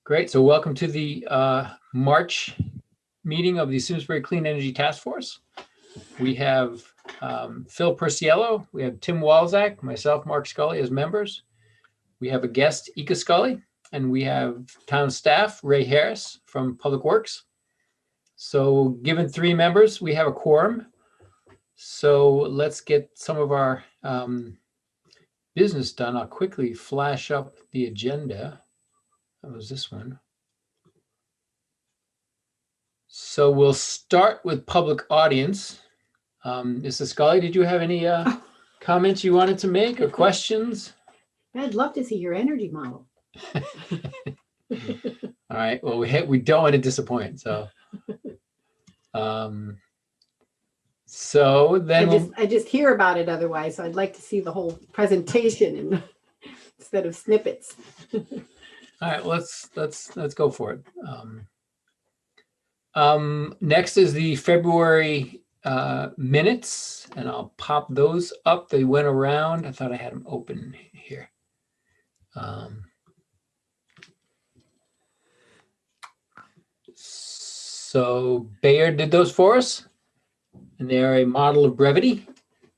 Great. So welcome to the March meeting of the Simsbury Clean Energy Task Force. We have Phil Perciello, we have Tim Walzak, myself, Mark Scully as members. We have a guest, Ika Scully, and we have town staff, Ray Harris from Public Works. So given 3 members, we have a quorum. So let's get some of our business done. I'll quickly flash up the agenda. That was this one. So we'll start with public audience. Mrs. Scully, did you have any comments you wanted to make or questions? I'd love to see your energy model. All right. Well, we don't want to disappoint. So, so then I just hear about it otherwise. So I'd like to see the whole presentation and instead of snippets. All right. Let's go for it. Next is the February minutes, and I'll pop those up. They went around. I thought I had them open here. So Bayer did those for us, and they are a model of brevity,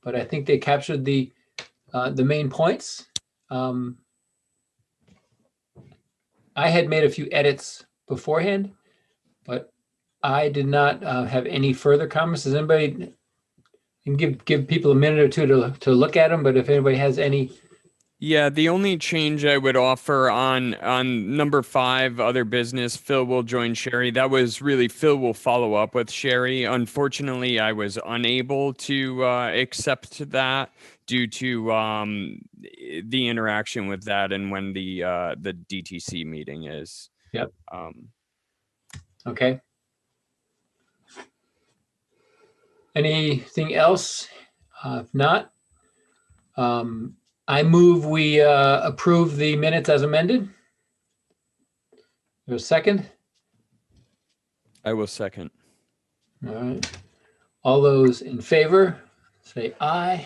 but I think they captured the main points. I had made a few edits beforehand, but I did not have any further comments. Does anybody can give people a minute or two to look at them? But if anybody has any. Yeah, the only change I would offer on number 5, other business, Phil will join Sherry. That was really Phil will follow up with Sherry. Unfortunately, I was unable to accept that due to the interaction with that and when the DTC meeting is. Yep. Okay. Anything else? If not, I move we approve the minutes as amended. There's a second? I will second. All right. All those in favor, say aye.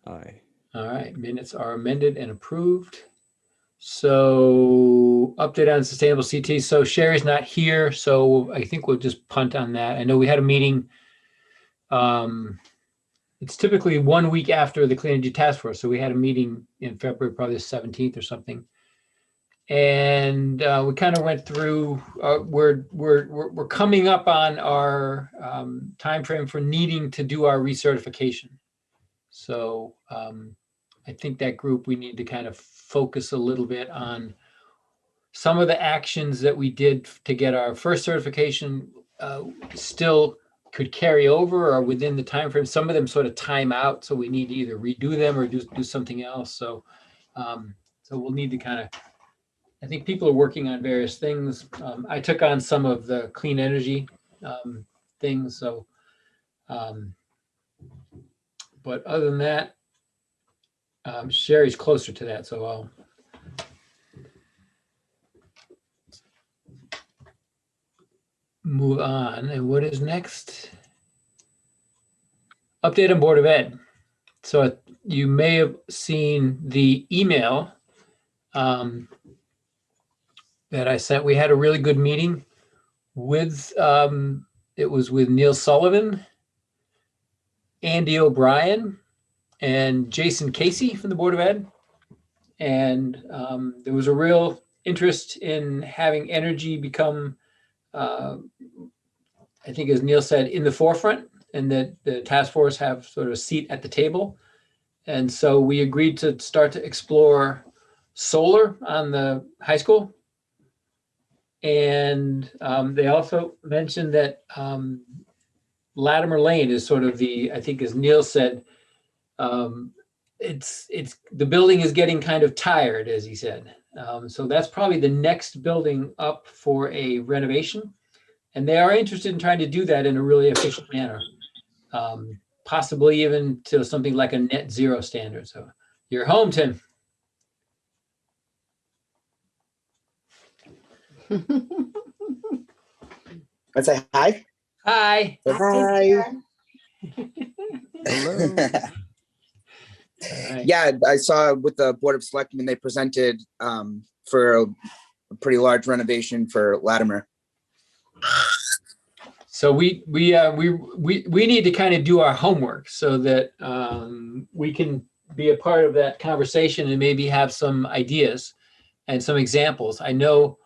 Aye. All right. Minutes are amended and approved. So update on sustainable CT. So Sherry's not here, so I think we'll just punt on that. I know we had a meeting. It's typically 1 week after the Clean Energy Task Force. So we had a meeting in February, probably the 17th or something. And we kind of went through, we're coming up on our timeframe for needing to do our recertification. So I think that group, we need to kind of focus a little bit on some of the actions that we did to get our first certification still could carry over or within the time frame. Some of them sort of time out, so we need to either redo them or do something else. So so we'll need to kind of, I think people are working on various things. I took on some of the clean energy things. So but other than that, Sherry's closer to that, so I'll move on. And what is next? Update on Board of Ed. So you may have seen the email that I sent. We had a really good meeting with, it was with Neil Sullivan, Andy O'Brien, and Jason Casey from the Board of Ed. And there was a real interest in having energy become, I think, as Neil said, in the forefront, and that the task force have sort of a seat at the table. And so we agreed to start to explore solar on the high school. And they also mentioned that Latimer Lane is sort of the, I think as Neil said, it's the building is getting kind of tired, as he said. So that's probably the next building up for a renovation. And they are interested in trying to do that in a really efficient manner, possibly even to something like a net zero standard. So you're home, Tim. Let's say hi. Hi. Hi. Hello. Right. Yeah, I saw with the Board of Selectmen, they presented for a pretty large renovation for Latimer. So we need to kind of do our homework so that we can be a part of that conversation and maybe have some ideas and some examples. I know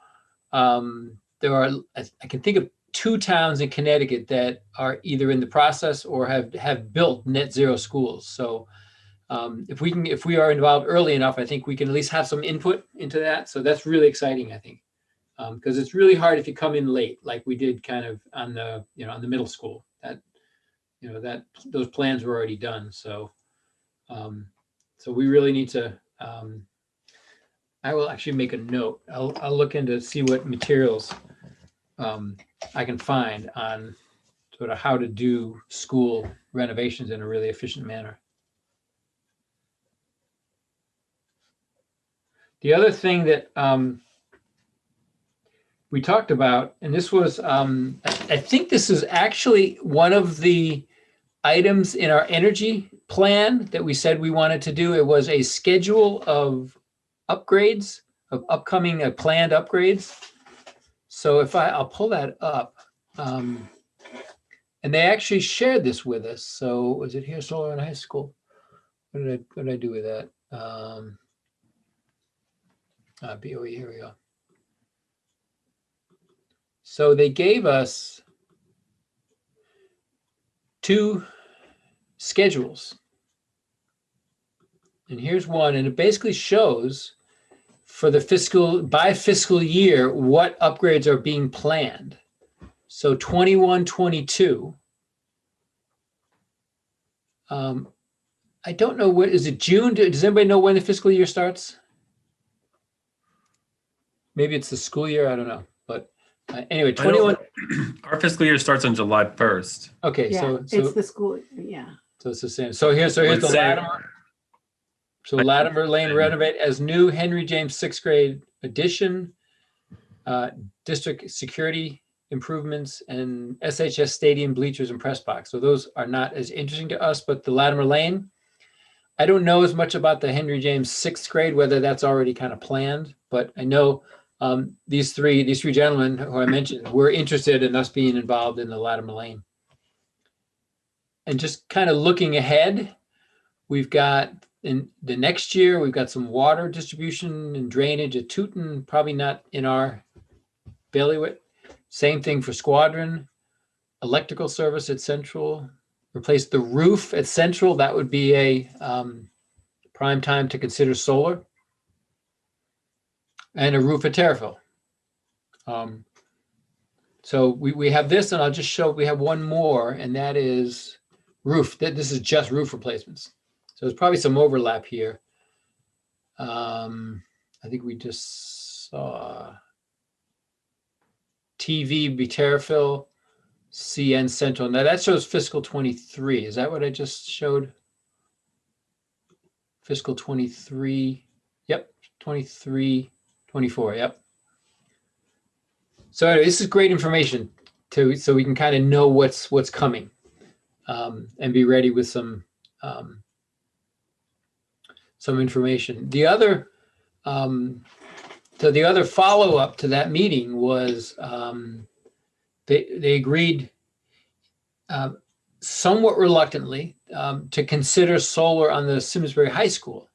there are, I can think of 2 towns in Connecticut that are either in the process or have built net zero schools. So if we are involved early enough, I think we can at least have some input into that. So that's really exciting, I think. Because it's really hard if you come in late, like we did kind of on the, on the middle school. That, those plans were already done. So, so we really need to. I will actually make a note. I'll look into see what materials I can find on sort of how to do school renovations in a really efficient manner. The other thing that we talked about, and this was, I think this is actually one of the items in our energy plan that we said we wanted to do. It was a schedule of upgrades, of upcoming planned upgrades. So if I'll pull that up, and they actually shared this with us. So was it here, Solar in High School? What did I do with that? BOE, here we go. So they gave us 2 schedules. And here's one, and it basically shows for the by fiscal year, what upgrades are being planned. So 21, 22. I don't know what, is it June? Does anybody know when the fiscal year starts? Maybe it's the school year, I don't know. But anyway, 21. Our fiscal year starts on July 1st. Okay, Yeah, so it's the school, yeah. so it's the same. So here's the Latimer. So Latimer Lane renovate as new Henry James 6th grade addition, district security improvements, and SHS stadium bleachers and press box. So those are not as interesting to us, but the Latimer Lane, I don't know as much about the Henry James 6th grade, whether that's already kind of planned, but I know these three gentlemen who I mentioned were interested in us being involved in the Latimer Lane. And just kind of looking ahead, we've got in the next year, we've got some water distribution and drainage at Tooten, probably not in our bailiwick. Same thing for Squadron, electrical service at Central, replace the roof at Central. That would be a prime time to consider solar. And a roof at Terriffill. So we have this, and I'll just show, we have one more, and that is roof. This is just roof replacements. So there's probably some overlap here. I think we just saw TV be Terriffill, CN Central. Now that shows fiscal 23. Is that what I just showed? Fiscal 23. Yep, 23. 24, yep. So anyway, this is great information so we can kind of know what's coming and be ready with some information. The other the other follow-up to that meeting was they agreed somewhat reluctantly to consider solar on the Simsbury High School.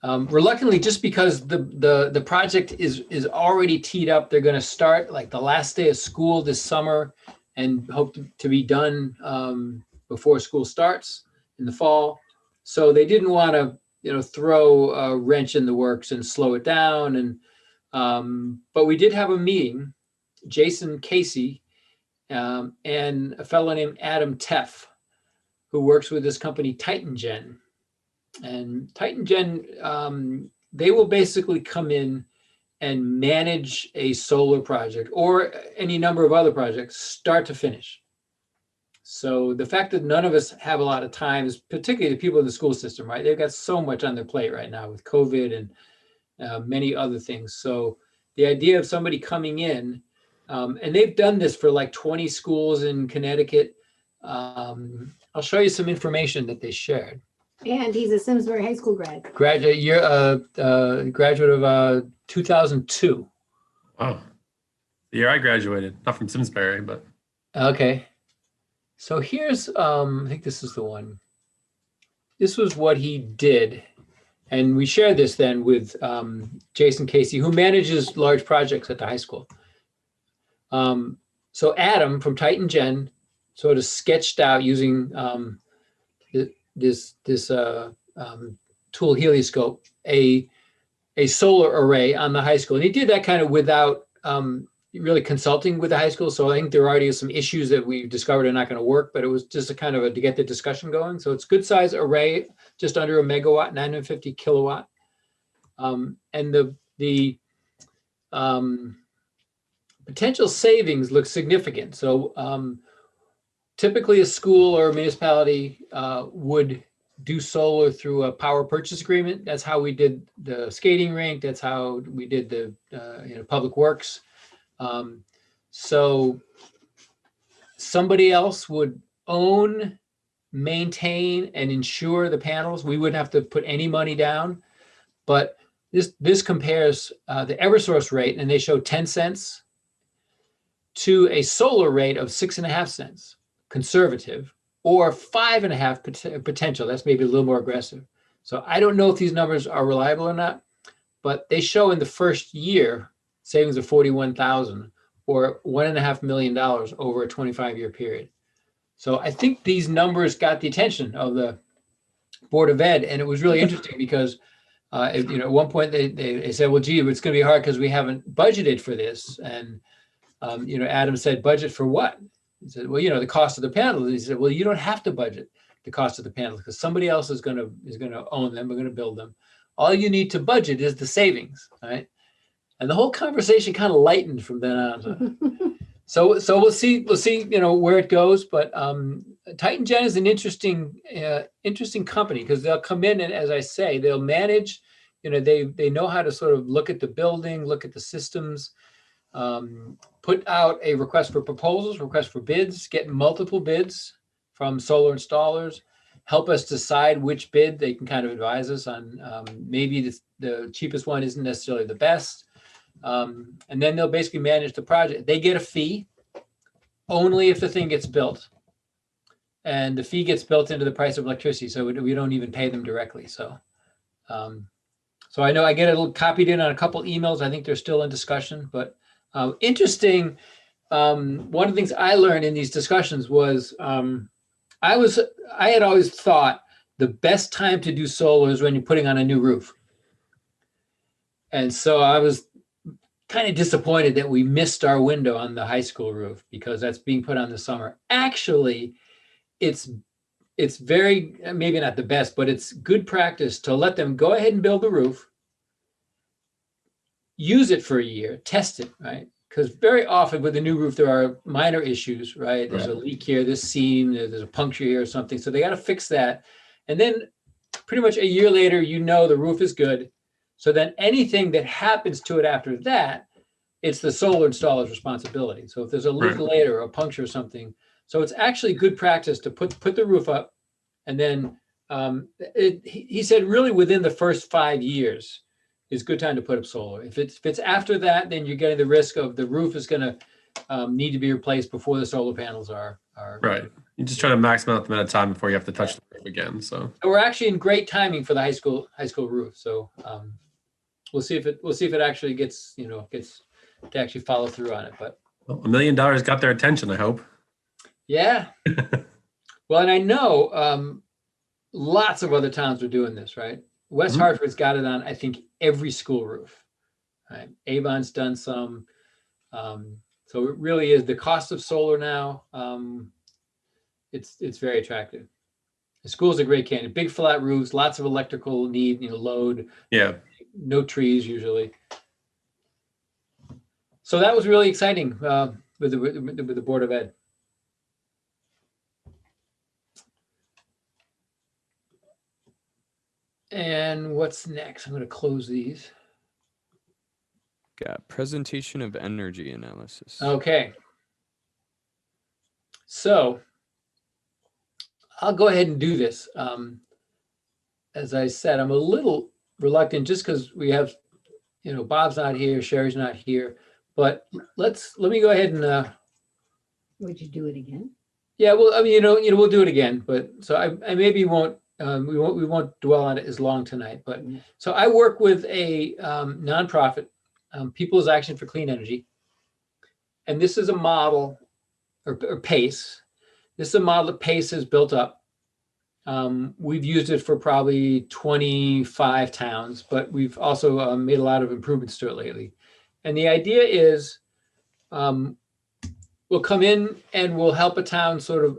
Reluctantly, just because the project is already teed up. They're going to start like the last day of school this summer and hope to be done before school starts in the fall. So they didn't want to, throw a wrench in the works and slow it down. And but we did have a meeting, Jason Casey and a fellow named Adam Teff, who works with this company TitanGen. And TitanGen, they will basically come in and manage a solar project or any number of other projects, start to finish. So the fact that none of us have a lot of time is particularly the people in the school system, right? They've got so much on their plate right now with COVID and many other things. So the idea of somebody coming in, and they've done this for like 20 schools in Connecticut. I'll show you some information that they shared. And he's a Simsbury High School grad. Graduate of 2002. Oh, the year I graduated, not from Simsbury, but Okay. So here's, I think this is the one. This was what he did. And we shared this then with Jason Casey, who manages large projects at the high school. So Adam from Titan Gen sort of sketched out using this tool Helioscope, a solar array on the high school. And he did that kind of without really consulting with the high school. So I think there already are some issues that we discovered are not going to work, but it was just a kind of to get the discussion going. So it's good size array, just under a megawatt, 950 kilowatt. And the potential savings look significant. So typically a school or a municipality would do solar through a power purchase agreement. That's how we did the skating rink. That's how we did the public works. So somebody else would own, maintain, and insure the panels. We wouldn't have to put any money down. But this compares the Eversource rate, and they show 10 cents to a solar rate of 6.5 cents, conservative, or 5.5 potential. That's maybe a little more aggressive. So I don't know if these numbers are reliable or not, but they show in the first year savings of 41,000 or $1.5 million over a 25-year period. So I think these numbers got the attention of the Board of Ed, and it was really interesting because at one point they said, well, gee, it's going to be hard because we haven't budgeted for this. And Adam said, budget for what? He said, well, the cost of the panels. He said, well, you don't have to budget the cost of the panels because somebody else is going to own them. We're going to build them. All you need to budget is the savings, right? And the whole conversation kind of lightened from then on. So we'll see, where it goes. But Titan Gen is an interesting company because they'll come in and, as I say, they'll manage. They know how to sort of look at the building, look at the systems, put out a request for proposals, request for bids, get multiple bids from solar installers, help us decide which bid. They can kind of advise us on maybe the cheapest one isn't necessarily the best. And then they'll basically manage the project. They get a fee only if the thing gets built. And the fee gets built into the price of electricity. So we don't even pay them directly. So I know I get a little copied in on a couple emails. I think they're still in discussion, but interesting. One of the things I learned in these discussions was I had always thought the best time to do solar is when you're putting on a new roof. And so I was kind of disappointed that we missed our window on the high school roof because that's being put on this summer. Actually, it's very, maybe not the best, but it's good practice to let them go ahead and build the roof, use it for a year, test it, right? Because very often with the new roof, there are minor issues, right? There's a leak here, this seam, there's a puncture here or something. So they got to fix that. And then pretty much a year later, the roof is good. So then anything that happens to it after that, it's the solar installer's responsibility. So if there's a leak later or a puncture or something, so it's actually good practice to put the roof up. And then he said really within the first 5 years is a good time to put up solar. If it's after that, then you're getting the risk of the roof is going to need to be replaced before the solar panels are. right. You just try to max out the amount of time before you have to touch the roof again. So we're actually in great timing for the high school roof. So we'll see if it actually gets to actually follow through on it. But well, $1 million got their attention, I hope. Yeah. Well, and I know lots of other towns are doing this, right? West Hartford's got it on, I think, every school roof. Right? Avon's done some. So it really is the cost of solar now. It's very attractive. The school's a great candidate. Big flat roofs, lots of electrical need, load. Yeah. No trees usually. So that was really exciting with the Board of Ed. And what's next? I'm going to close these. Got presentation of energy analysis. Okay. So I'll go ahead and do this. As I said, I'm a little reluctant just because we have, Bob's not here, Sherry's not here, But let me go ahead and, Would you do it again? yeah, well, I mean, we'll do it again, but so I maybe won't, we won't dwell on it as long tonight, but so I work with a nonprofit, People's Action for Clean Energy. And this is a model, or PACE. This is a model that PACE has built up. We've used it for probably 25 towns, but we've also made a lot of improvements to it lately. And the idea is we'll come in and we'll help a town sort of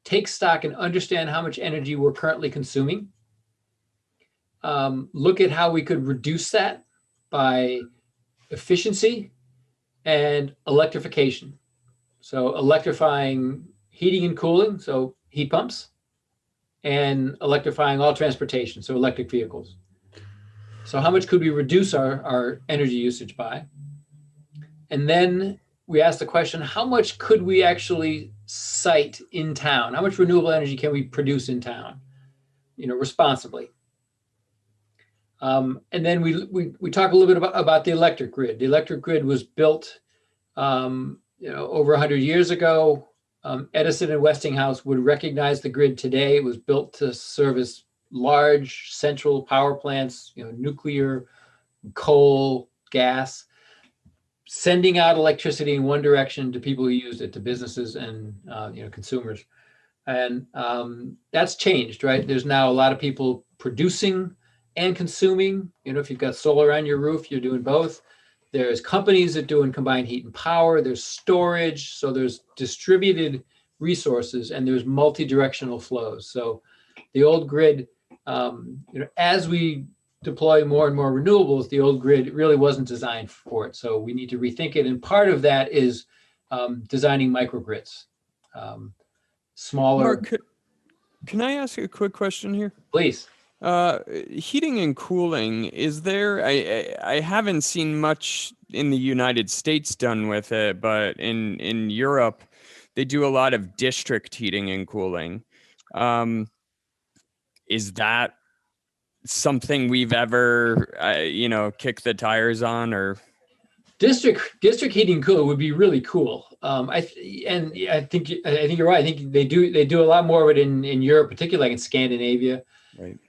take stock and understand how much energy we're currently consuming. Look at how we could reduce that by efficiency and electrification. So electrifying heating and cooling, so heat pumps, and electrifying all transportation, so electric vehicles. So how much could we reduce our energy usage by? And then we ask the question, how much could we actually site in town? How much renewable energy can we produce in town, responsibly? And then we talk a little bit about the electric grid. The electric grid was built, over 100 years ago. Edison and Westinghouse would recognize the grid today. It was built to service large central power plants, nuclear, coal, gas, sending out electricity in one direction to people who used it, to businesses and consumers. And that's changed, right? There's now a lot of people producing and consuming. If you've got solar on your roof, you're doing both. There's companies that doing combined heat and power. There's storage. So there's distributed resources and there's multi-directional flows. So the old grid, as we deploy more and more renewables, the old grid really wasn't designed for it. So we need to rethink it. And part of that is designing microgrids, smaller. Mark, can I ask a quick question here? Please. Heating and cooling, is there, I haven't seen much in the United States done with it, but in Europe, they do a lot of district heating and cooling. Is that something we've ever, kicked the tires on, or? District heating and cooling would be really cool. I think you're right. I think they do a lot more of it in Europe, particularly like in Scandinavia. Right.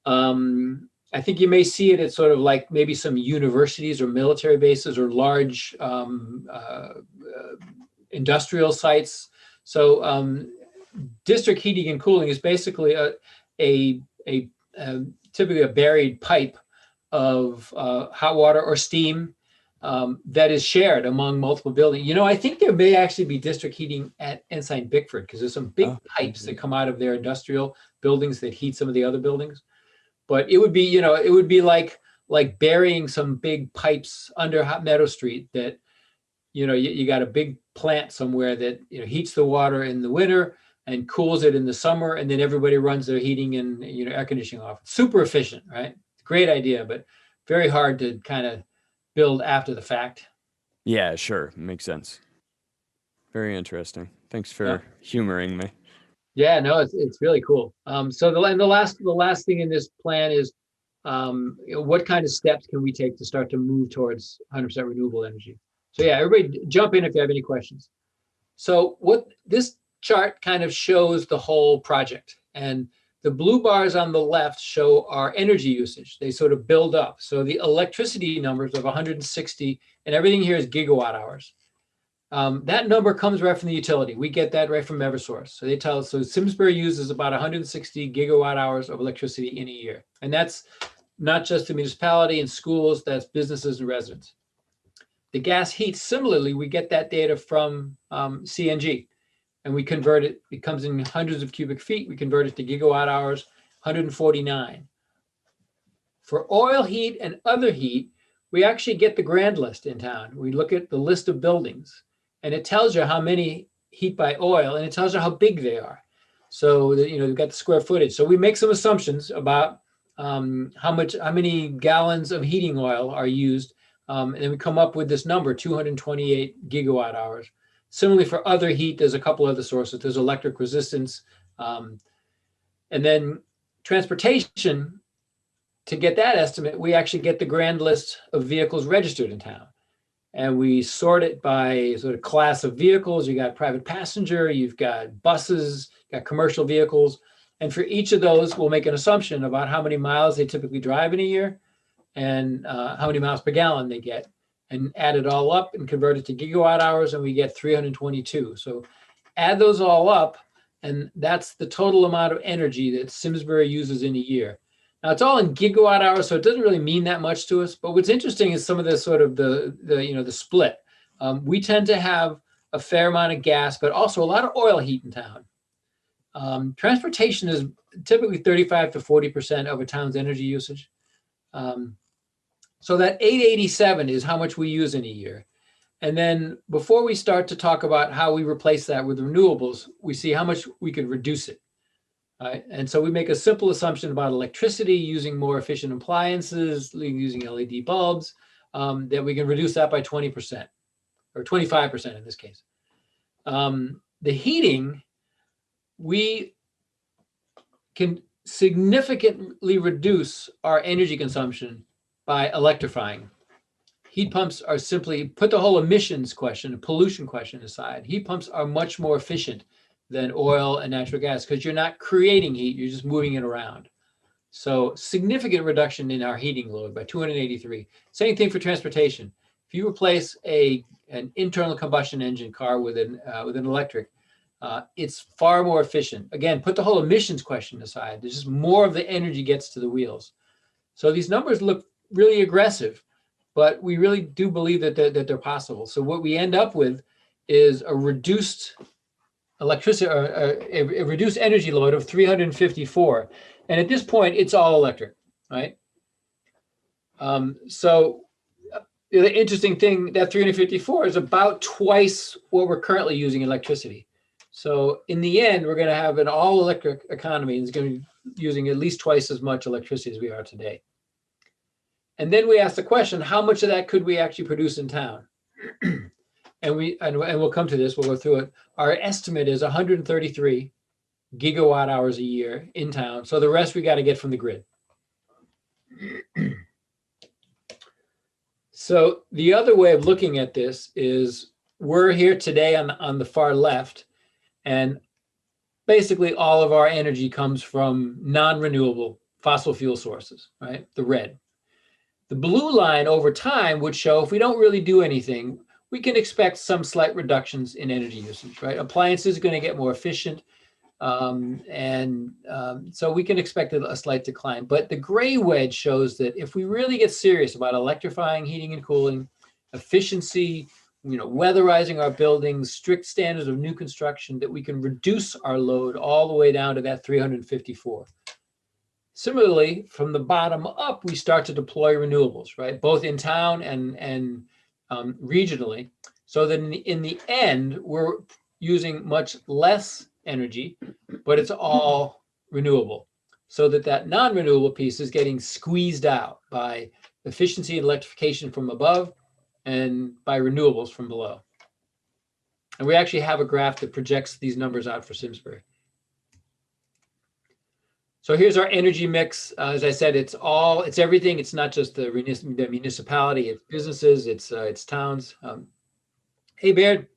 I think you may see it at sort of like maybe some universities or military bases or large industrial sites. So district heating and cooling is basically typically a buried pipe of hot water or steam that is shared among multiple buildings. I think there may actually be district heating at Ensign Bickford because there's some big pipes that come out of their industrial buildings that heat some of the other buildings. But it would be, like burying some big pipes under Hot Meadow Street that, you got a big plant somewhere that, heats the water in the winter and cools it in the summer. And then everybody runs their heating and, air conditioning off. Super efficient, right? Great idea, but very hard to kind of build after the fact. Yeah, sure. Makes sense. Very interesting. Thanks for humoring me. Yeah, no, it's really cool. So the last thing in this plan is, what kind of steps can we take to start to move towards 100% renewable energy? So yeah, everybody jump in if you have any questions. So what this chart kind of shows the whole project, and the blue bars on the left show our energy usage. They sort of build up. So the electricity numbers of 160, and everything here is gigawatt hours. That number comes right from the utility. We get that right from Eversource. So they tell us, so Simsbury uses about 160 gigawatt hours of electricity in a year. And that's not just the municipality and schools, that's businesses and residents. The gas heat, similarly, we get that data from CNG and we convert it. It comes in hundreds of cubic feet. We convert it to gigawatt hours, 149. For oil heat and other heat, we actually get the grand list in town. We look at the list of buildings. And it tells you how many heat by oil, and it tells you how big they are. So we've got the square footage. So we make some assumptions about how many gallons of heating oil are used, and then we come up with this number, 228 gigawatt hours. Similarly, for other heat, there's a couple other sources. There's electric resistance, and then transportation. To get that estimate, we actually get the grand list of vehicles registered in town. and we sort it by sort of class of vehicles. You got private passenger, you've got buses, got commercial vehicles. And for each of those, we'll make an assumption about how many miles they typically drive in a year and how many miles per gallon they get, and add it all up and convert it to gigawatt hours, and we get 322. So add those all up, and that's the total amount of energy that Simsbury uses in a year. Now it's all in gigawatt hours, so it doesn't really mean that much to us. But what's interesting is some of the sort of the split. We tend to have a fair amount of gas, but also a lot of oil heat in town. Transportation is typically 35 to 40% of a town's energy usage. So that 887 is how much we use in a year. And then before we start to talk about how we replace that with renewables, we see how much we could reduce it. Right? And so we make a simple assumption about electricity using more efficient appliances, using LED bulbs, that we can reduce that by 20% or 25% in this case. The heating, we can significantly reduce our energy consumption by electrifying. Heat pumps are simply, put the whole emissions question, pollution question aside, heat pumps are much more efficient than oil and natural gas because you're not creating heat, you're just moving it around. So significant reduction in our heating load by 283. Same thing for transportation. If you replace an internal combustion engine car with an electric, it's far more efficient. Again, put the whole emissions question aside. There's just more of the energy gets to the wheels. So these numbers look really aggressive, but we really do believe that they're possible. So what we end up with is a reduced electricity, or a reduced energy load of 354. And at this point, it's all electric, right? So the interesting thing, that 354 is about twice what we're currently using electricity. So in the end, we're going to have an all electric economy, and it's going to be using at least twice as much electricity as we are today. And then we ask the question, how much of that could we actually produce in town? And we'll come to this, we'll go through it. Our estimate is 133 gigawatt hours a year in town. So the rest we got to get from the grid. So the other way of looking at this is we're here today on the far left, and basically all of our energy comes from non-renewable fossil fuel sources, right? The red. The blue line over time would show if we don't really do anything, we can expect some slight reductions in energy usage, right? Appliances are going to get more efficient. So we can expect a slight decline. But the gray wedge shows that if we really get serious about electrifying, heating and cooling, efficiency, weatherizing our buildings, strict standards of new construction, that we can reduce our load all the way down to that 354. Similarly, from the bottom up, we start to deploy renewables, right? Both in town and regionally, so that in the end, we're using much less energy, but it's all renewable. So that non-renewable piece is getting squeezed out by efficiency and electrification from above and by renewables from below. And we actually have a graph that projects these numbers out for Simsbury. So here's our energy mix. As I said, it's everything. It's not just the municipality, it's businesses, it's towns. Hey, Baird.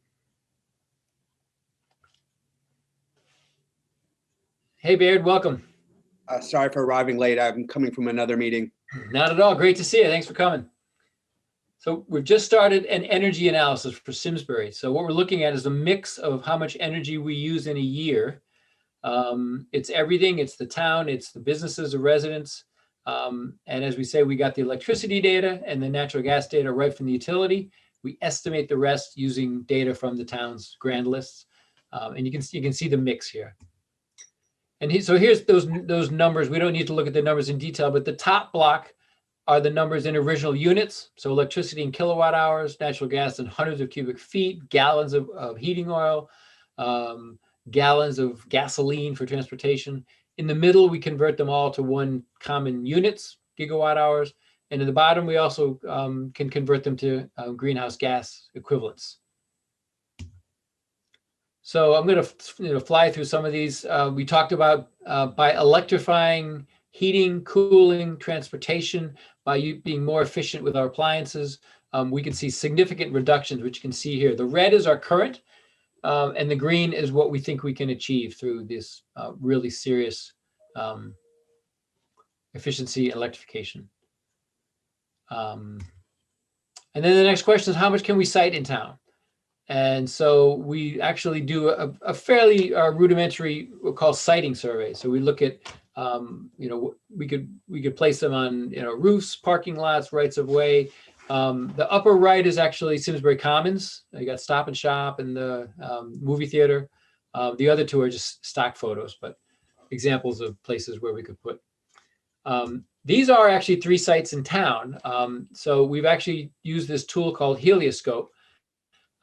Hey, Baird, welcome. Sorry for arriving late. I'm coming from another meeting. Not at all. Great to see you. Thanks for coming. So we've just started an energy analysis for Simsbury. So what we're looking at is a mix of how much energy we use in a year. It's everything. It's the town, it's the businesses, the residents. And as we say, we got the electricity data and the natural gas data right from the utility. We estimate the rest using data from the town's grand lists. And you can see the mix here. And so here's those numbers. We don't need to look at the numbers in detail, but the top block are the numbers in original units. So electricity in kilowatt hours, natural gas in hundreds of cubic feet, gallons of heating oil, gallons of gasoline for transportation. In the middle, we convert them all to one common units, gigawatt hours. And in the bottom, we also can convert them to greenhouse gas equivalents. So I'm going to fly through some of these. We talked about by electrifying heating, cooling, transportation, by being more efficient with our appliances, we can see significant reductions, which you can see here. The red is our current, and the green is what we think we can achieve through this really serious efficiency electrification. And then the next question is, how much can we site in town? And so we actually do a fairly rudimentary, we'll call siting survey. So we look at, we could place them on, roofs, parking lots, rights of way. The upper right is actually Simsbury Commons. You got Stop and Shop and the movie theater. The other two are just stock photos, but examples of places where we could put. These are actually 3 sites in town. So we've actually used this tool called Helioscope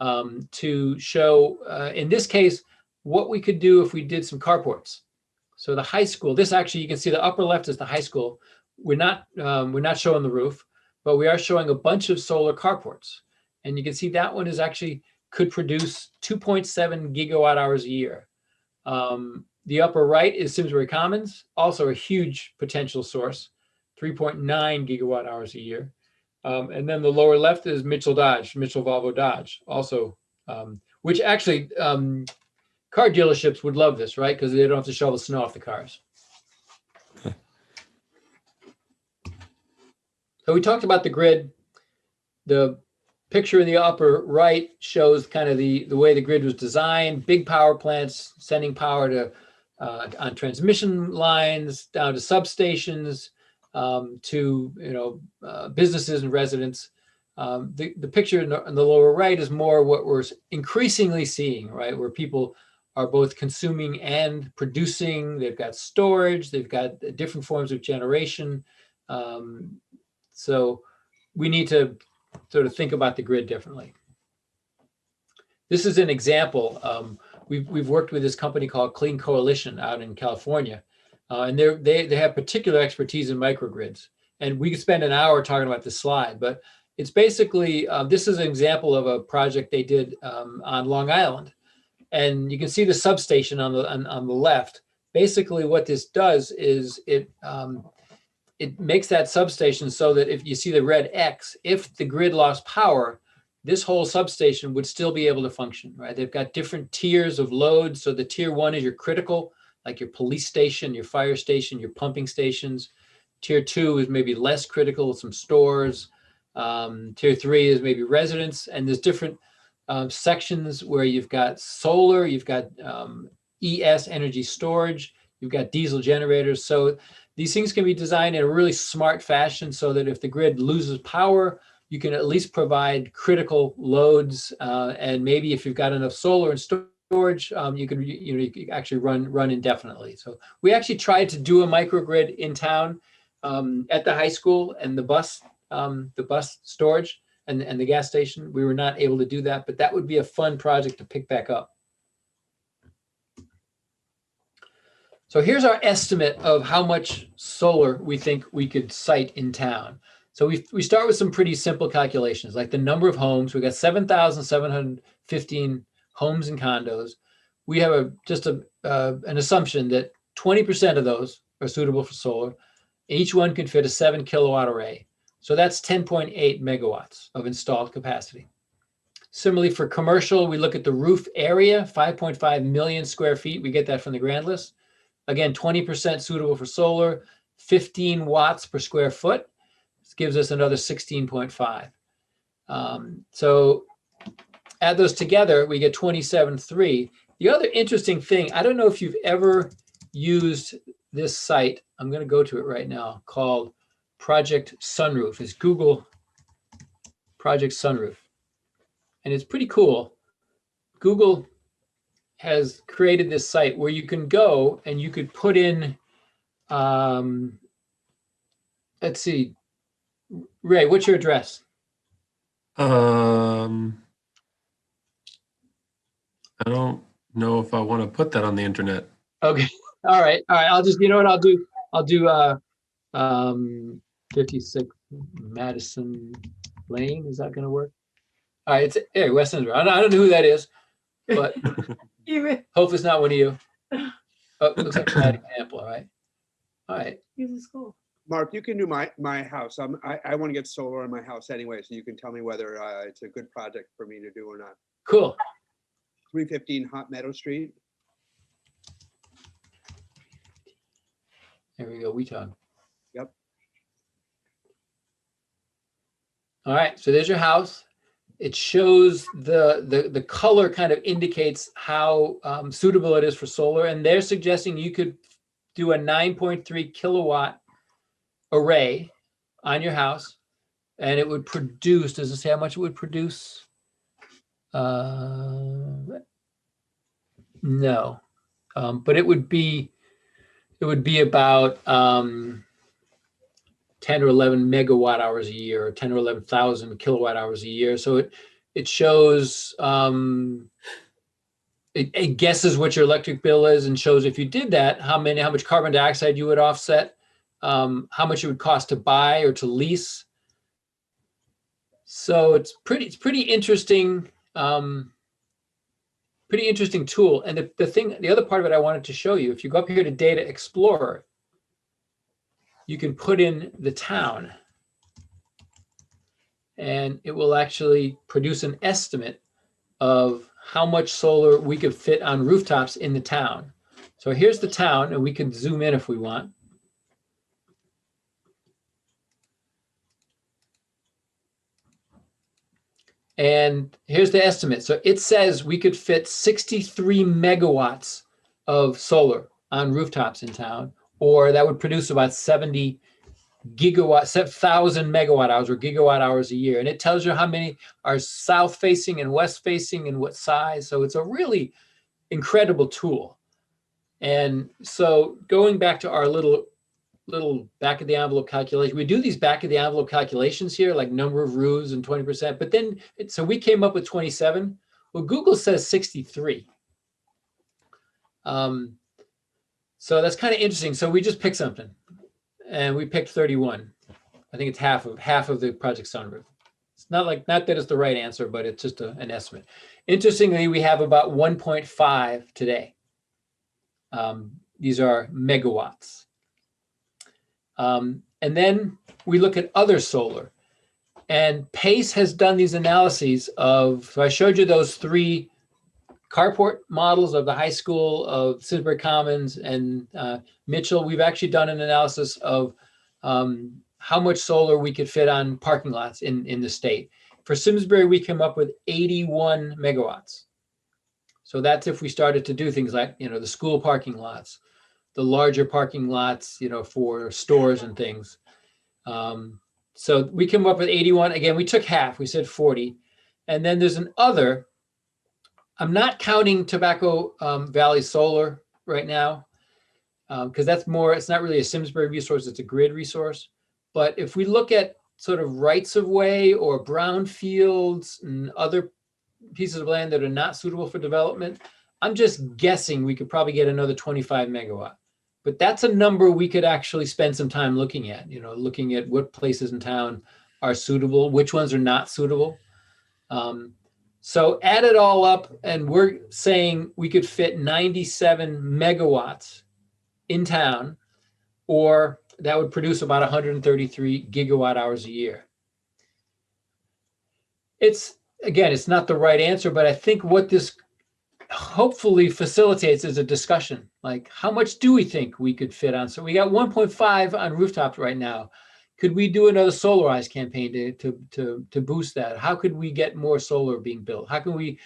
to show, in this case, what we could do if we did some carports. So the high school, this actually, you can see the upper left is the high school. We're not showing the roof, but we are showing a bunch of solar carports. And you can see that one is actually could produce 2.7 gigawatt hours a year. The upper right is Simsbury Commons, also a huge potential source, 3.9 gigawatt hours a year. And then the lower left is Mitchell Volvo Dodge, also, which actually car dealerships would love this, right? Because they don't have to shovel snow off the cars. So we talked about the grid. The picture in the upper right shows kind of the way the grid was designed, big power plants sending power to on transmission lines, down to substations, to businesses and residents. The picture in the lower right is more what we're increasingly seeing, right? Where people are both consuming and producing. They've got storage, they've got different forms of generation. So we need to sort of think about the grid differently. This is an example. We've worked with this company called Clean Coalition out in California, and they have particular expertise in microgrids. And we could spend an hour talking about this slide, but it's basically, this is an example of a project they did on Long Island. And you can see the substation on the left. Basically what this does is it makes that substation so that if you see the red X, if the grid lost power, this whole substation would still be able to function, right? They've got different tiers of loads. So the tier 1 is your critical, like your police station, your fire station, your pumping stations. Tier 2 is maybe less critical, some stores. Tier 3 is maybe residents. And there's different sections where you've got solar, you've got ES energy storage, you've got diesel generators. So these things can be designed in a really smart fashion so that if the grid loses power, you can at least provide critical loads, and maybe if you've got enough solar and storage, you can actually run indefinitely. So we actually tried to do a microgrid in town at the high school and the bus storage and the gas station. We were not able to do that, but that would be a fun project to pick back up. So here's our estimate of how much solar we think we could site in town. So we start with some pretty simple calculations, like the number of homes. We got 7,715 homes and condos. We have an assumption that 20% of those are suitable for solar. Each one can fit a 7 kilowatt array. So that's 10.8 megawatts of installed capacity. Similarly, for commercial, we look at the roof area, 5.5 million square feet. We get that from the grand list. Again, 20% suitable for solar, 15 watts per square foot. This gives us another 16.5. So add those together, we get 27.3. The other interesting thing, I don't know if you've ever used this site. I'm going to go to it right now, called Project Sunroof. It's Google Project Sunroof. And it's pretty cool. Google has created this site where you can go and you could put in, let's see, Ray, what's your address? I don't know if I want to put that on the internet. Okay. All right. I'll just, you know what I'll do? I'll do 56 Madison Lane. Is that going to work? All right. It's West Simsbury. I don't know who that is, but hope it's not one of you. Oh, it looks like a bad example. All right. Use a school. Mark, you can do my house. I want to get solar in my house anyway, so you can tell me whether it's a good project for me to do or not. Cool. 315 Hot Meadow Street. There we go. Weton. Yep. All right. So there's your house. It shows the color kind of indicates how suitable it is for solar. And they're suggesting you could do a 9.3 kilowatt array on your house, and it would produce, does it say how much it would produce? No, but it would be about 10 or 11 megawatt hours a year, or 10 or 11,000 kilowatt hours a year. So it shows, it guesses what your electric bill is and shows if you did that, how much carbon dioxide you would offset, how much it would cost to buy or to lease. So it's pretty interesting, pretty interesting tool. And the other part of it I wanted to show you, if you go up here to Data Explorer, you can put in the town, and it will actually produce an estimate of how much solar we could fit on rooftops in the town. So here's the town, and we can zoom in if we want. And here's the estimate. So it says we could fit 63 megawatts of solar on rooftops in town, or that would produce about 70 gigawatts, 1,000 megawatt hours or gigawatt hours a year. And it tells you how many are south facing and west facing and what size. So it's a really incredible tool. And so going back to our little back of the envelope calculation, we do these back of the envelope calculations here, like number of roofs and 20%, but then, so we came up with 27. Well, Google says 63. So that's kind of interesting. So we just picked something, and we picked 31. I think it's half of the project sunroof. It's not that it's the right answer, but it's just an estimate. Interestingly, we have about 1.5 today. These are megawatts. And then we look at other solar, and PACE has done these analyses of, so I showed you those 3 carport models of the high school, of Simsbury Commons and Mitchell. We've actually done an analysis of how much solar we could fit on parking lots in the state. For Simsbury, we came up with 81 megawatts. So that's if we started to do things like, the school parking lots, the larger parking lots, for stores and things. So we came up with 81. Again, we took half, we said 40. And then there's an other. I'm not counting Tobacco Valley Solar right now, because that's more, it's not really a Simsbury resource, it's a grid resource. But if we look at sort of rights of way or brownfields and other pieces of land that are not suitable for development, I'm just guessing we could probably get another 25 megawatt. But that's a number we could actually spend some time looking at, looking at what places in town are suitable, which ones are not suitable. So add it all up, and we're saying we could fit 97 megawatts in town, or that would produce about 133 gigawatt hours a year. It's not the right answer, but I think what this hopefully facilitates is a discussion, like how much do we think we could fit on? So we got 1.5 on rooftops right now. Could we do another Solarize campaign to boost that? How could we get more solar being built? How can we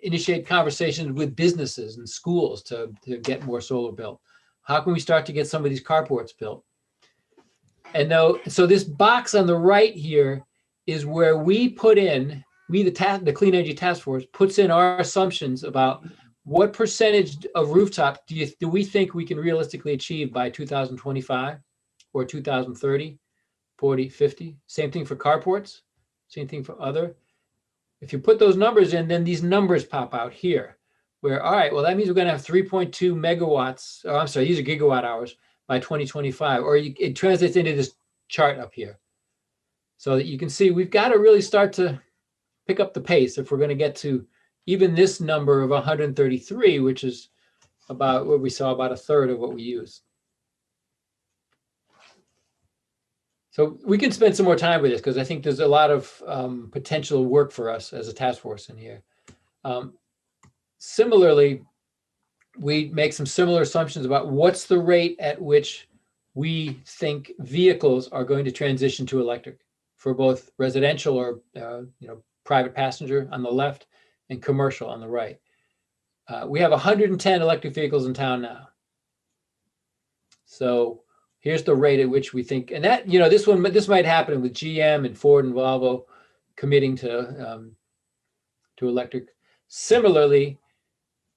initiate conversations with businesses and schools to get more solar built? How can we start to get some of these carports built? And so this box on the right here is where we put in, the Clean Energy Task Force puts in our assumptions about what percentage of rooftop do we think we can realistically achieve by 2025 or 2030, 40, 50. Same thing for carports, same thing for other. If you put those numbers in, then these numbers pop out here where, all right, well, that means we're going to have 3.2 megawatts, or I'm sorry, these are gigawatt hours by 2025, or it translates into this chart up here. So that you can see we've got to really start to pick up the pace if we're going to get to even this number of 133, which is about what we saw, about a third of what we use. So we can spend some more time with this because I think there's a lot of potential work for us as a task force in here. Similarly, we make some similar assumptions about what's the rate at which we think vehicles are going to transition to electric for both residential or private passenger on the left and commercial on the right. We have 110 electric vehicles in town now. So here's the rate at which we think, and that, this might happen with GM and Ford and Volvo committing to electric. Similarly,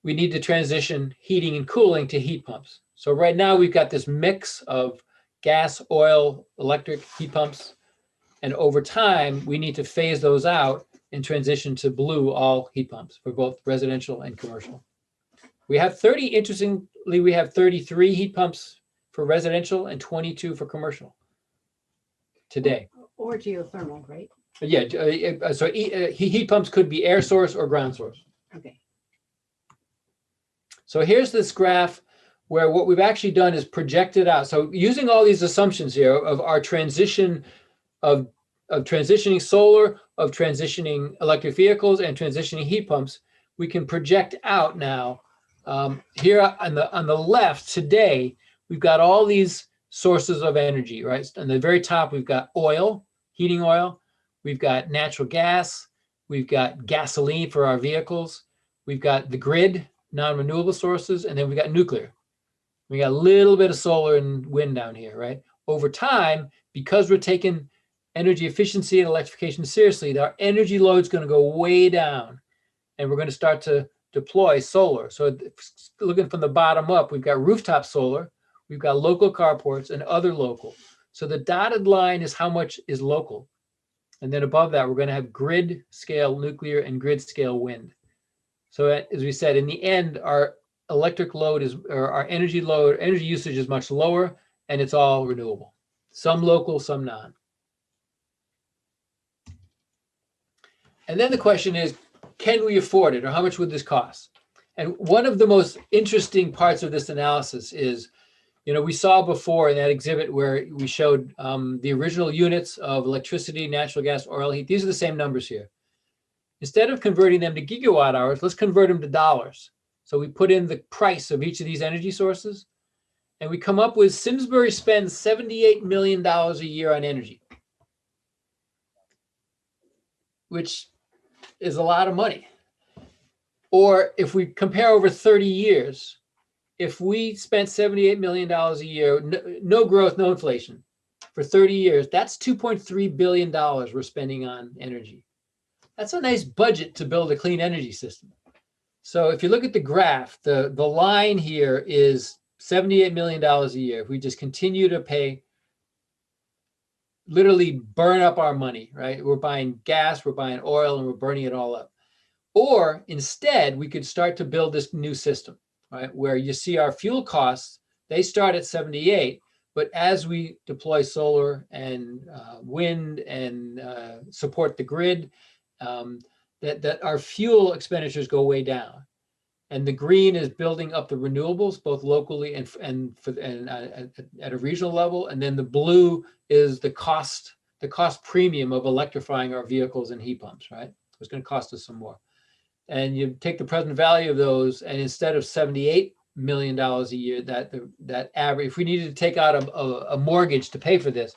we need to transition heating and cooling to heat pumps. So right now we've got this mix of gas, oil, electric heat pumps. And over time, we need to phase those out and transition to blue all heat pumps for both residential and commercial. We have 33 heat pumps for residential and 22 for commercial today. Or geothermal, right? Yeah, so heat pumps could be air source or ground source. Okay. So here's this graph where what we've actually done is projected out. So using all these assumptions here of our transition of transitioning solar, of transitioning electric vehicles, and transitioning heat pumps, we can project out now. Here on the left today, we've got all these sources of energy, right? On the very top, we've got oil, heating oil. We've got natural gas. We've got gasoline for our vehicles. We've got the grid, non-renewable sources, and then we got nuclear. We got a little bit of solar and wind down here, right? Over time, because we're taking energy efficiency and electrification seriously, our energy load is going to go way down, and we're going to start to deploy solar. So looking from the bottom up, we've got rooftop solar, we've got local carports, and other local. So the dotted line is how much is local. And then above that, we're going to have grid scale nuclear and grid scale wind. So as we said, in the end, our electric load or our energy usage is much lower, and it's all renewable. Some local, some non. And then the question is, can we afford it, or how much would this cost? And one of the most interesting parts of this analysis is, we saw before in that exhibit where we showed the original units of electricity, natural gas, oil, heat. These are the same numbers here. Instead of converting them to gigawatt hours, let's convert them to dollars. So we put in the price of each of these energy sources, and we come up with Simsbury spends $78 million a year on energy, which is a lot of money. Or if we compare over 30 years, if we spent $78 million a year, no growth, no inflation, for 30 years, that's $2.3 billion we're spending on energy. That's a nice budget to build a clean energy system. So if you look at the graph, the line here is $78 million a year. If we just continue to pay, literally burn up our money, right? We're buying gas, we're buying oil, and we're burning it all up. Or instead, we could start to build this new system, right? Where you see our fuel costs, they start at 78, but as we deploy solar and wind and support the grid, that our fuel expenditures go way down. And the green is building up the renewables, both locally and at a regional level. And then the blue is the cost premium of electrifying our vehicles and heat pumps, right? It's going to cost us some more. And you take the present value of those, and instead of $78 million a year, that average, if we needed to take out a mortgage to pay for this,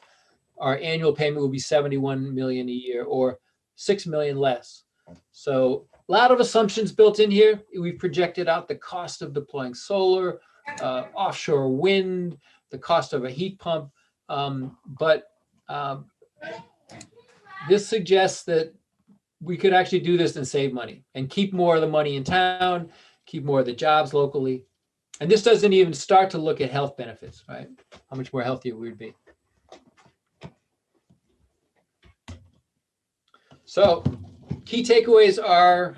our annual payment would be $71 million a year, or $6 million less. So a lot of assumptions built in here. We've projected out the cost of deploying solar, offshore wind, the cost of a heat pump. But this suggests that we could actually do this and save money and keep more of the money in town, keep more of the jobs locally. And this doesn't even start to look at health benefits, right? How much more healthier we would be. So key takeaways are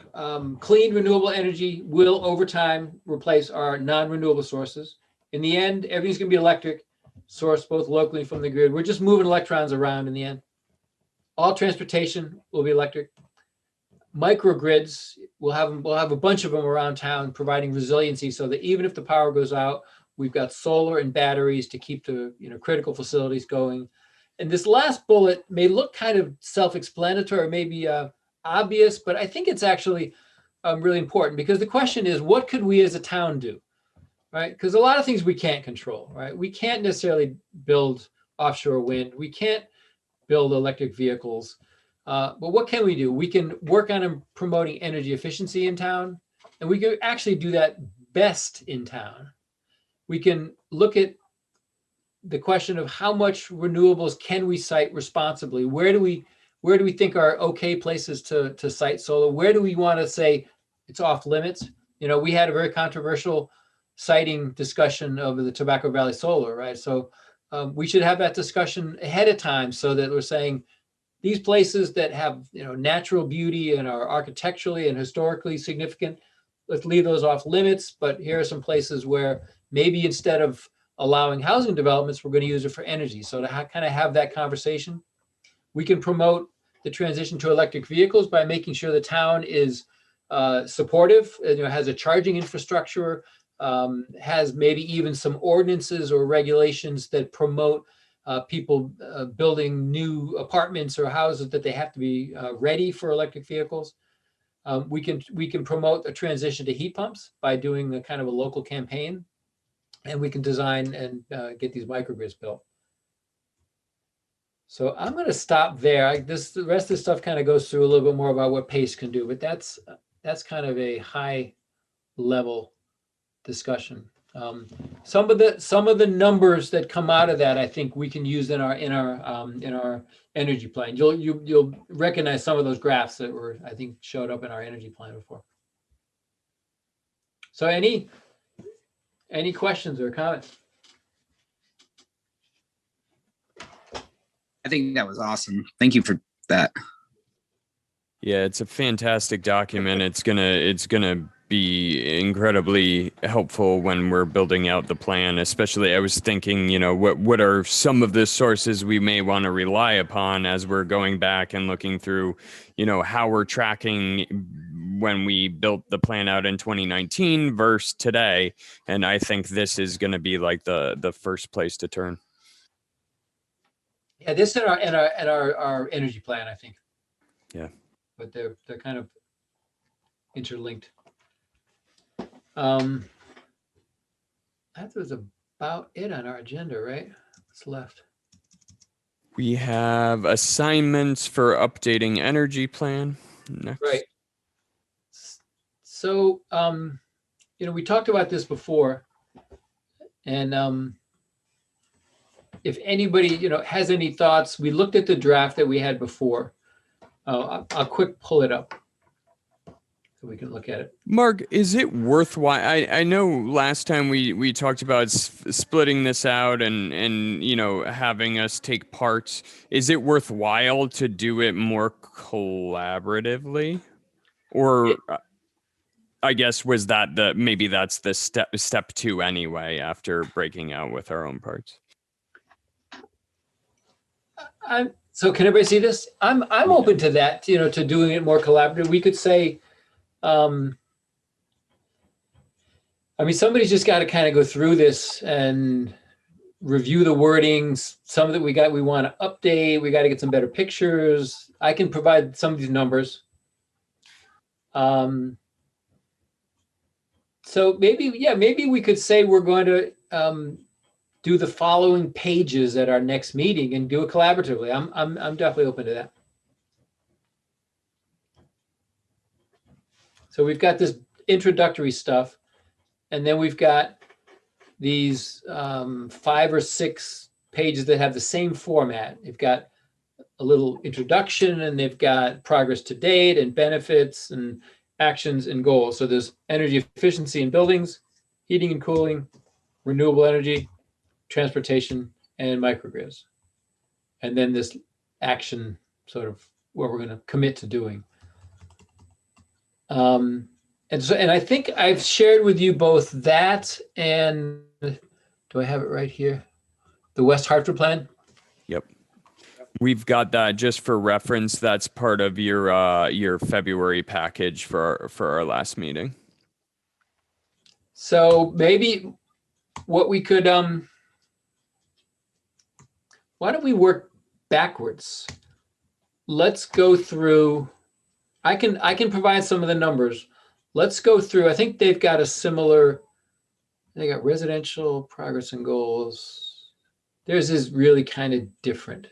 clean renewable energy will over time replace our non-renewable sources. In the end, everything's going to be electric, sourced both locally from the grid. We're just moving electrons around in the end. All transportation will be electric. Microgrids, we'll have a bunch of them around town providing resiliency so that even if the power goes out, we've got solar and batteries to keep the critical facilities going. And this last bullet may look kind of self-explanatory, or maybe obvious, but I think it's actually really important, because the question is, what could we as a town do, right? Because a lot of things we can't control, right? We can't necessarily build offshore wind. We can't build electric vehicles. But what can we do? We can work on promoting energy efficiency in town, and we can actually do that best in town. We can look at the question of how much renewables can we site responsibly? Where do we think are okay places to site solar? Where do we want to say it's off limits? You know, we had a very controversial siting discussion over the Tobacco Valley Solar, right? So we should have that discussion ahead of time, so that we're saying these places that have, you know, natural beauty and are architecturally and historically significant, let's leave those off limits. But here are some places where maybe instead of allowing housing developments, we're going to use it for energy. So to kind of have that conversation, we can promote the transition to electric vehicles by making sure the town is supportive, you know, has a charging infrastructure, has maybe even some ordinances or regulations that promote people building new apartments or houses that they have to be ready for electric vehicles. We can promote a transition to heat pumps by doing a kind of a local campaign, and we can design and get these microgrids built. So I'm going to stop there. The rest of the stuff kind of goes through a little bit more about what PACE can do, but that's kind of a high level discussion. Some of the numbers that come out of that, I think we can use in our energy plan. You'll recognize some of those graphs that were, I think, showed up in our energy plan before. So any questions or comments? I think that was awesome. Thank you for that. Yeah, it's a fantastic document. It's gonna be incredibly helpful when we're building out the plan. Especially, I was thinking, you know, what are some of the sources we may want to rely upon as we're going back and looking through, you know, how we're tracking when we built the plan out in 2019 versus today. And I think this is going to be like the first place to turn. Yeah, this in our energy plan, I think. Yeah. But they're kind of interlinked. That was about it on our agenda, right? What's left? We have assignments for updating energy plan. Next. Right. So, you know, we talked about this before, and if anybody, you know, has any thoughts, we looked at the draft that we had before. I'll quick pull it up so we can look at it. Mark, is it worthwhile? I know last time we talked about splitting this out and you know, having us take parts. Is it worthwhile to do it more collaboratively? Or I guess was that maybe that's the step two anyway, after breaking out with our own parts? So can everybody see this? I'm open to that, you know, to doing it more collaborative. We could say, I mean, somebody's just got to kind of go through this and review the wordings. Some of it we want to update. We got to get some better pictures. I can provide some of these numbers. So maybe we could say we're going to do the following pages at our next meeting and do it collaboratively. I'm definitely open to that. So we've got this introductory stuff, and then we've got these 5 or 6 pages that have the same format. They've got a little introduction, and they've got progress to date and benefits and actions and goals. So there's energy efficiency in buildings, heating and cooling, renewable energy, transportation, and microgrids. And then this action, sort of what we're going to commit to doing. And I think I've shared with you both that and, do I have it right here? The West Hartford plan. Yep. We've got that just for reference. That's part of your February package for our last meeting. So maybe what we could, why don't we work backwards. Let's go through. I can provide some of the numbers. Let's go through. I think they've got a similar. They got residential progress and goals. Theirs is really kind of different.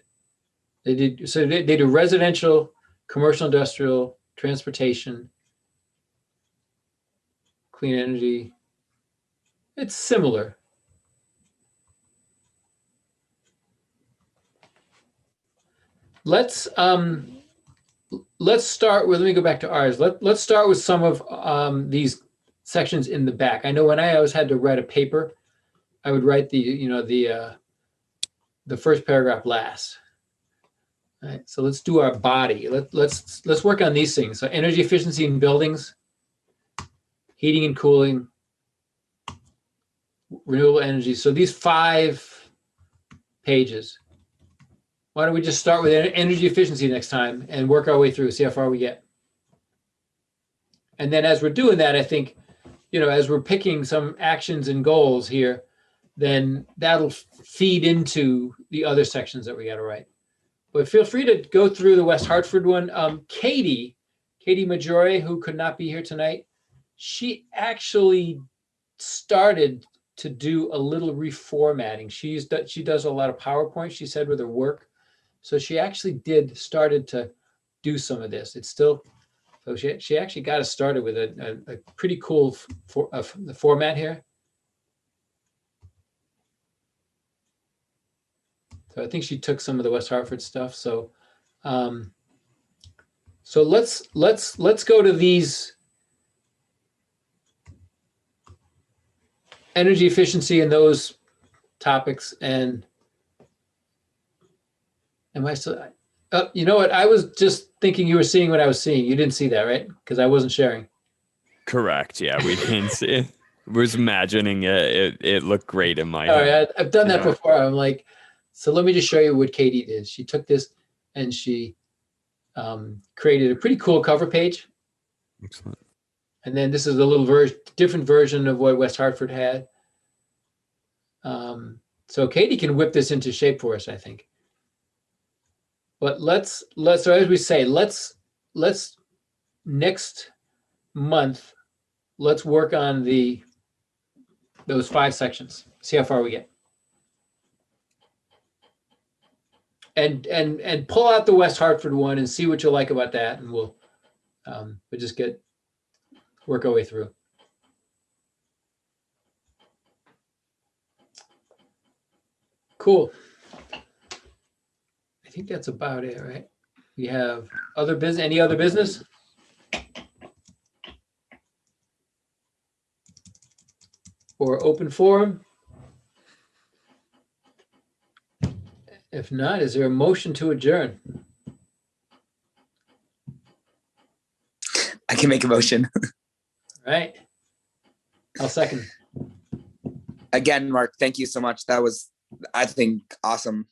They do residential, commercial, industrial, transportation, clean energy. It's similar. Let's start with, let me go back to ours. Let's start with some of these sections in the back. I know when I always had to write a paper, I would write the first paragraph last. All right, so let's do our body. Let's work on these things. So energy efficiency in buildings, heating and cooling, renewable energy. So these 5 pages. Why don't we just start with energy efficiency next time and work our way through, see how far we get. And then as we're doing that, I think, as we're picking some actions and goals here, then that'll feed into the other sections that we got to write. But feel free to go through the West Hartford one. Katie Maggiore, who could not be here tonight, she actually started to do a little reformatting. She does a lot of PowerPoint, she said, with her work. So she actually started to do some of this. It's still, so she actually got us started with a pretty cool the format here. So I think she took some of the West Hartford stuff. So, so let's go to these energy efficiency and those topics. And am I still? You know what? I was just thinking you were seeing what I was seeing. You didn't see that, right? Because I wasn't sharing. Correct. Yeah, we didn't see it. Was imagining it. It looked great in my All head. right, I've done that before. I'm like, so let me just show you what Katie did. She took this and she created a pretty cool cover page. Excellent. And then this is a little different version of what West Hartford had. So Katie can whip this into shape for us, I think. But so as we say, let's next month, let's work on those 5 sections. See how far we get. And pull out the West Hartford one and see what you like about that, and we'll just work our way through. Cool. I think that's about it, right? We have other business. Any other business? Or open forum? If not, is there a motion to adjourn? I can make a motion. Right. I'll second. Again, Mark, thank you so much. That was, I think, awesome.